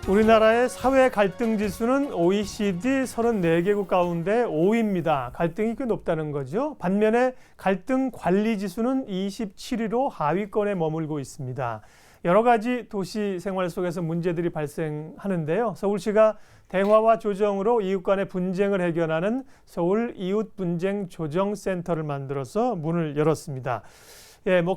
우리나라의 사회 갈등 지수는 OECD 34개국 가운데 5위입니다. 갈등이 꽤 높다는 거죠. 반면에 갈등 관리 지수는 27위로 하위권에 머물고 있습니다. 여러 가지 도시 생활 속에서 문제들이 발생하는데요. 서울시가 대화와 조정으로 이웃 간의 분쟁을 해결하는 서울 이웃 분쟁 조정센터를 만들어서 문을 열었습니다.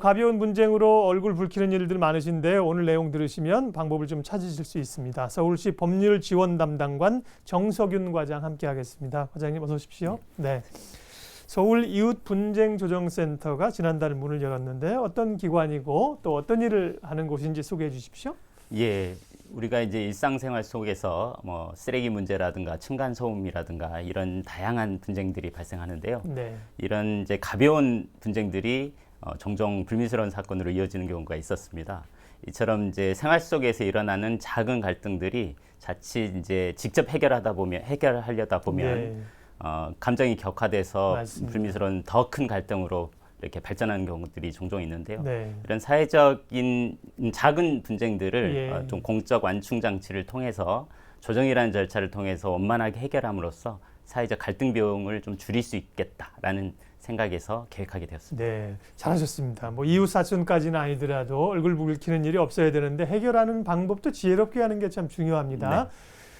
가벼운 분쟁으로 얼굴 붉히는 일들 많으신데 오늘 내용 들으시면 방법을 좀 찾으실 수 있습니다. 서울시 법률 지원 담당관 정석윤 과장 함께하겠습니다. 과장님 어서 오십시오. 네. 서울 이웃 분쟁 조정센터가 지난달 문을 열었는데 어떤 기관이고 또 어떤 일을 하는 곳인지 소개해 주십시오. 예, 우리가 이제 일상생활 속에서 뭐 쓰레기 문제라든가 층간 소음이라든가 이런 다양한 분쟁들이 발생하는데요. 네. 이런 이제 가벼운 분쟁들이 종종 불미스러운 사건으로 이어지는 경우가 있었습니다. 이처럼 이제 생활 속에서 일어나는 작은 갈등들이 자칫 이제 직접 해결하려다 보면 네. 감정이 격화돼서 맞습니다. 불미스러운 더 큰 갈등으로 이렇게 발전하는 경우들이 종종 있는데요. 네. 이런 사회적인 작은 분쟁들을 예. 좀 공적 완충 장치를 통해서 조정이라는 절차를 통해서 원만하게 해결함으로써 사회적 갈등 비용을 좀 줄일 수 있겠다라는 생각에서 계획하게 되었습니다. 네, 잘하셨습니다. 이웃 사촌까지는 아니더라도 얼굴 붉히는 일이 없어야 되는데 해결하는 방법도 지혜롭게 하는 게 참 중요합니다. 네.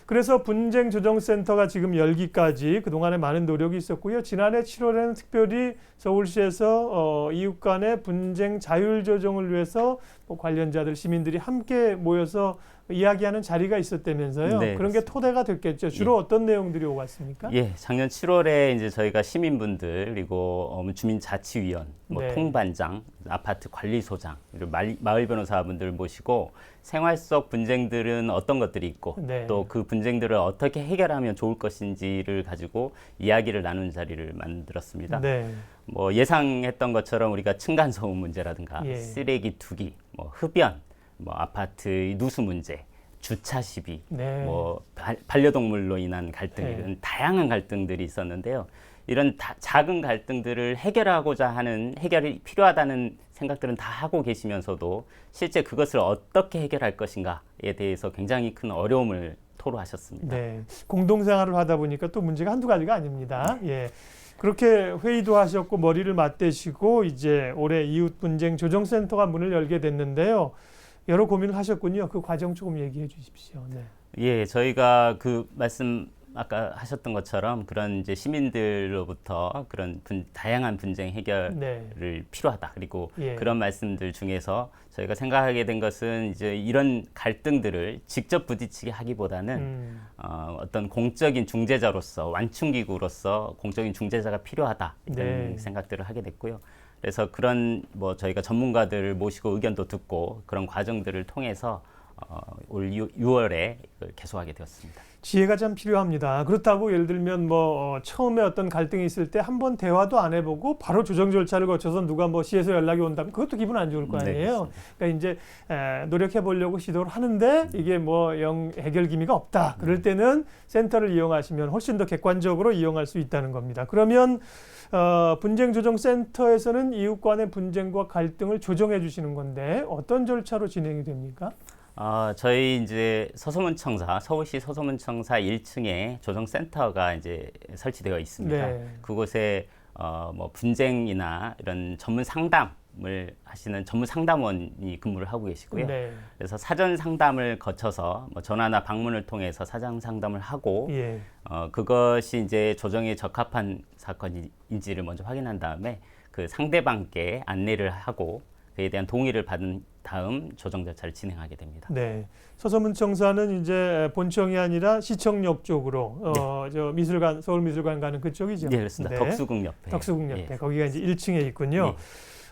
그래서 분쟁 조정센터가 지금 열기까지 그동안에 많은 노력이 있었고요. 지난해 7월에는 특별히 서울시에서 이웃 간의 분쟁 자율 조정을 위해서 관련자들, 시민들이 함께 모여서 이야기하는 자리가 있었다면서요. 네, 그런 게 그렇습니다. 토대가 됐겠죠. 주로 어떤 내용들이 오갔습니까? 예, 작년 7월에 이제 저희가 시민분들 그리고 주민자치위원, 네. 통반장, 아파트 관리소장, 그리고 마을 변호사분들 모시고 생활 속 분쟁들은 어떤 것들이 있고 네. 또 그 분쟁들을 어떻게 해결하면 좋을 것인지를 가지고 이야기를 나누는 자리를 만들었습니다. 네. 예상했던 것처럼 우리가 층간소음 문제라든가 예. 쓰레기 투기, 흡연, 아파트 누수 문제, 주차 시비, 네. 반려동물로 인한 갈등, 네. 이런 다양한 갈등들이 있었는데요. 이런 작은 갈등들을 해결하고자 하는 해결이 필요하다는 생각들은 다 하고 계시면서도 실제 그것을 어떻게 해결할 것인가에 대해서 굉장히 큰 어려움을 토로하셨습니다. 네, 공동생활을 하다 보니까 또 문제가 한두 가지가 아닙니다. 예, 그렇게 회의도 하셨고 머리를 맞대시고 이제 올해 이웃 분쟁 조정센터가 문을 열게 됐는데요. 여러 고민을 하셨군요. 그 과정 조금 얘기해 주십시오. 네. 예, 저희가 그 말씀 아까 하셨던 것처럼 그런 이제 시민들로부터 그런 다양한 분쟁 해결을 네. 필요하다. 그리고 예. 그런 말씀들 중에서 저희가 생각하게 된 것은 이제 이런 갈등들을 직접 부딪히게 하기보다는 어떤 공적인 중재자로서 완충기구로서 공적인 중재자가 필요하다 이런 네. 생각들을 하게 됐고요. 그래서 그런 저희가 전문가들을 모시고 의견도 듣고 그런 과정들을 통해서 올 6월에 개소하게 되었습니다. 지혜가 참 필요합니다. 그렇다고 예를 들면 처음에 어떤 갈등이 있을 때 한 번 대화도 안 해보고 바로 조정 절차를 거쳐서 누가 시에서 연락이 온다면 그것도 기분 안 좋을 거 아니에요. 네, 그러니까 이제 노력해 보려고 시도를 하는데 이게 영 해결 기미가 없다. 그럴 때는 센터를 이용하시면 훨씬 더 객관적으로 이용할 수 있다는 겁니다. 그러면 분쟁 조정 센터에서는 이웃 간의 분쟁과 갈등을 조정해 주시는 건데 어떤 절차로 진행이 됩니까? 저희 이제 서울시 서소문청사 1층에 조정센터가 이제 설치되어 있습니다. 네. 그곳에 분쟁이나 이런 전문 상담을 하시는 전문 상담원이 근무를 하고 계시고요. 네. 그래서 사전 상담을 거쳐서 전화나 방문을 통해서 사전 상담을 하고 예. 그것이 이제 조정에 적합한 사건인지를 먼저 확인한 다음에 그 상대방께 안내를 하고 그에 대한 동의를 받은 다음 조정 절차를 진행하게 됩니다. 네, 서소문청사는 이제 본청이 아니라 시청역 쪽으로 저 서울미술관 가는 그쪽이죠. 네, 그렇습니다. 네. 덕수궁 옆에. 덕수궁 옆에 예. 거기가 이제 1층에 있군요.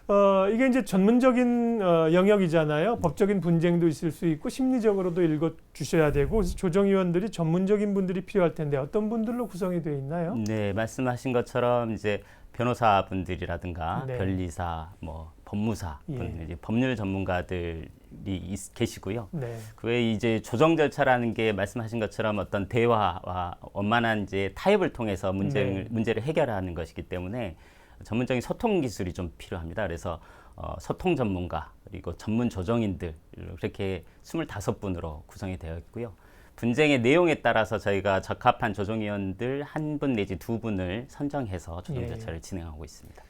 예. 이게 이제 전문적인 영역이잖아요. 법적인 분쟁도 있을 수 있고 심리적으로도 읽어 주셔야 되고 그래서 조정위원들이 전문적인 분들이 필요할 텐데 어떤 분들로 구성이 되어 있나요? 네, 말씀하신 것처럼 이제 변호사분들이라든가 네. 변리사, 법무사, 예. 이제 법률 전문가들이 계시고요. 네. 그 외에 이제 조정 절차라는 게 말씀하신 것처럼 어떤 대화와 원만한 이제 타협을 통해서 문제를 해결하는 것이기 때문에 전문적인 소통 기술이 좀 필요합니다. 그래서 소통 전문가 그리고 전문 조정인들 이렇게 25분으로 구성이 되어 있고요. 분쟁의 내용에 따라서 저희가 적합한 조정위원들 한 분 내지 두 분을 선정해서 조정 예. 절차를 진행하고 있습니다.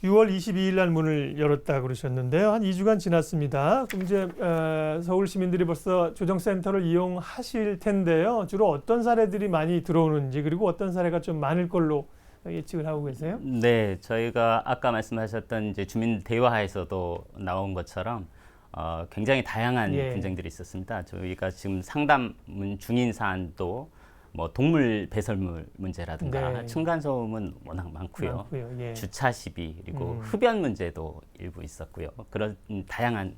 6월 22일 날 문을 열었다 그러셨는데요. 한 2주간 지났습니다. 그럼 이제 서울 시민들이 벌써 조정센터를 이용하실 텐데요. 주로 어떤 사례들이 많이 들어오는지 그리고 어떤 사례가 좀 많을 걸로 예측을 하고 계세요? 네, 저희가 아까 말씀하셨던 이제 주민 대화에서도 나온 것처럼 굉장히 다양한 예. 분쟁들이 있었습니다. 저희가 지금 상담 중인 사안도 뭐 동물 배설물 문제라든가 네. 층간소음은 워낙 많고요. 예. 주차 시비 그리고 음. 흡연 문제도 일부 있었고요. 그런 다양한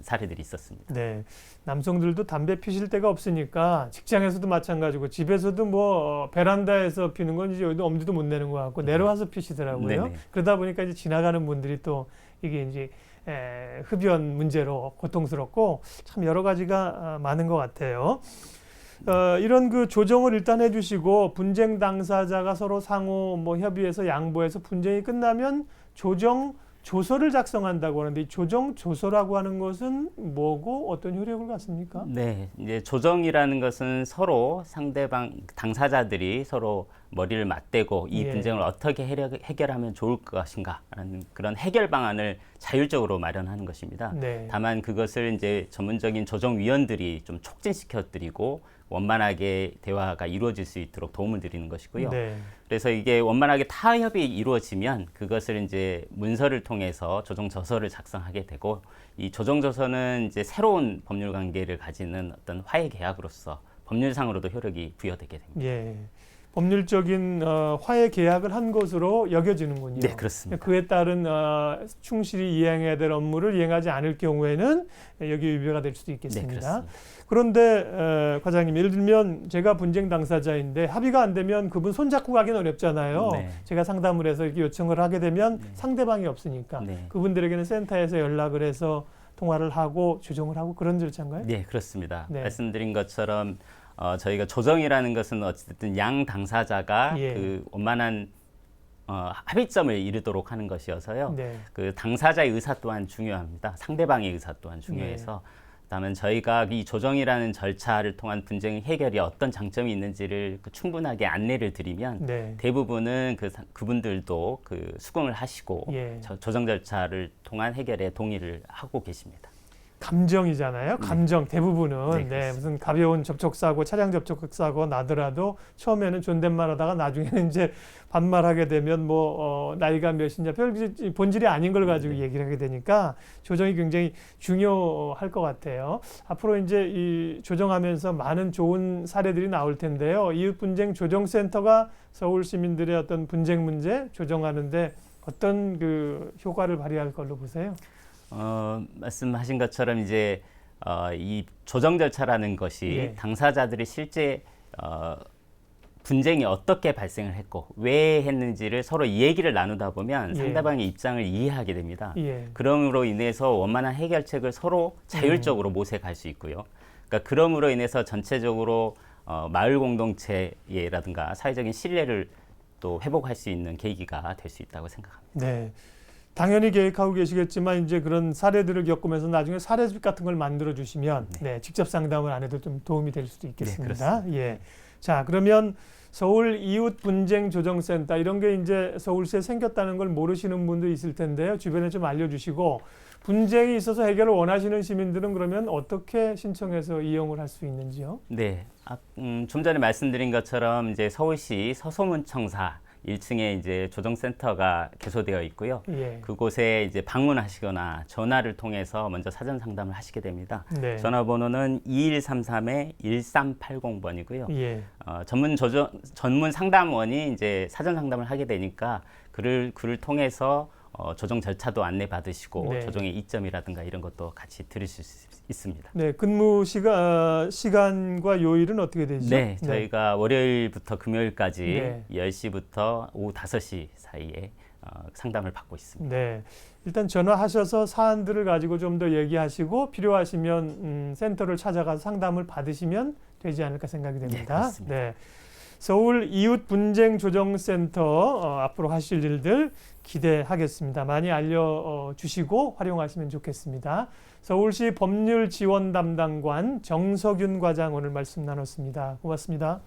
사례들이 있었습니다. 네, 남성들도 담배 피실 데가 없으니까 직장에서도 마찬가지고 집에서도 뭐 베란다에서 피는 건 이제 여기도 엄두도 못 내는 것 같고 내려와서 피시더라고요. 네네. 그러다 보니까 이제 지나가는 분들이 또 이게 이제 흡연 문제로 고통스럽고 참 여러 가지가 많은 것 같아요. 이런 그 조정을 일단 해주시고 분쟁 당사자가 서로 상호 뭐 협의해서 양보해서 분쟁이 끝나면 조정 조서를 작성한다고 하는데 이 조정 조서라고 하는 것은 뭐고 어떤 효력을 갖습니까? 네, 이제 조정이라는 것은 서로 상대방 당사자들이 서로 머리를 맞대고 이 예. 분쟁을 어떻게 해결하면 좋을 것인가라는 그런 해결 방안을 자율적으로 마련하는 것입니다. 네. 다만 그것을 이제 전문적인 조정위원들이 좀 촉진시켜드리고 원만하게 대화가 이루어질 수 있도록 도움을 드리는 것이고요. 네. 그래서 이게 원만하게 타협이 이루어지면 그것을 이제 문서를 통해서 조정 저서를 작성하게 되고 이 조정 저서는 이제 새로운 법률 관계를 가지는 어떤 화해 계약으로서 법률상으로도 효력이 부여되게 됩니다. 예. 법률적인 화해 계약을 한 것으로 여겨지는군요. 네, 그렇습니다. 그에 따른 충실히 이행해야 될 업무를 이행하지 않을 경우에는 여기 위배가 될 수도 네, 있겠습니다. 그렇습니다. 그런데 과장님, 예를 들면 제가 분쟁 당사자인데 합의가 안 되면 그분 손잡고 가긴 어렵잖아요. 네. 제가 상담을 해서 이렇게 요청을 하게 되면 네. 상대방이 없으니까 네. 그분들에게는 센터에서 연락을 해서 통화를 하고 조정을 하고 그런 절차인가요? 네, 그렇습니다. 네. 말씀드린 것처럼 저희가 조정이라는 것은 어쨌든 양 당사자가 예. 그 원만한 합의점을 이루도록 하는 것이어서요. 네. 그 당사자의 의사 또한 중요합니다. 상대방의 의사 또한 중요해서 다만 저희가 이 조정이라는 절차를 통한 분쟁 해결이 어떤 장점이 있는지를 충분하게 안내를 드리면 네. 대부분은 그분들도 그 수긍을 하시고 예. 조정 절차를 통한 해결에 동의를 하고 계십니다. 감정이잖아요. 감정 대부분은 네, 그렇습니다. 무슨 가벼운 접촉사고, 차량 접촉사고 나더라도 처음에는 존댓말하다가 나중에는 이제 반말하게 되면 뭐 나이가 몇이냐 별 본질이 아닌 걸 가지고 얘기를 하게 되니까 조정이 굉장히 중요할 것 같아요. 앞으로 이제 이 조정하면서 많은 좋은 사례들이 나올 텐데요. 이웃 분쟁 조정센터가 서울 시민들의 어떤 분쟁 문제 조정하는데 어떤 그 효과를 발휘할 걸로 보세요? 말씀하신 것처럼 이제 이 조정 절차라는 것이 예. 당사자들이 실제 분쟁이 어떻게 발생을 했고 왜 했는지를 서로 얘기를 나누다 보면 예. 상대방의 입장을 이해하게 됩니다. 예. 그럼으로 인해서 원만한 해결책을 서로 자율적으로 모색할 수 있고요. 그러니까 그럼으로 인해서 전체적으로 마을 공동체라든가 사회적인 신뢰를 또 회복할 수 있는 계기가 될 수 있다고 생각합니다. 네. 당연히 계획하고 계시겠지만 이제 그런 사례들을 겪으면서 나중에 사례집 같은 걸 만들어 주시면 직접 상담을 안 해도 좀 도움이 될 수도 있겠습니다. 예. 자, 그러면 서울 이웃 분쟁 조정센터 이런 게 이제 서울시에 생겼다는 걸 모르시는 분도 있을 텐데요. 주변에 좀 알려주시고 분쟁이 있어서 해결을 원하시는 시민들은 그러면 어떻게 신청해서 이용을 할 수 있는지요? 네, 좀 전에 말씀드린 것처럼 이제 서울시 서소문청사 1층에 이제 조정센터가 개소되어 있고요. 예. 그곳에 이제 방문하시거나 전화를 통해서 먼저 사전 상담을 하시게 됩니다. 네. 전화번호는 2133-1380번이고요. 예. 전문 상담원이 이제 사전 상담을 하게 되니까 그를 통해서 조정 절차도 안내 받으시고 네. 조정의 이점이라든가 이런 것도 같이 들으실 수 있습니다. 네, 근무 시간과 요일은 어떻게 되죠? 네, 저희가 월요일부터 금요일까지 네. 10시부터 오후 5시 사이에 상담을 받고 있습니다. 네, 일단 전화하셔서 사안들을 가지고 좀 더 얘기하시고 필요하시면 센터를 찾아가서 상담을 받으시면 되지 않을까 생각이 됩니다. 네, 그렇습니다. 네. 서울 이웃분쟁조정센터 앞으로 하실 일들 기대하겠습니다. 많이 알려주시고 활용하시면 좋겠습니다. 서울시 법률지원담당관 정석윤 과장 오늘 말씀 나눴습니다. 고맙습니다.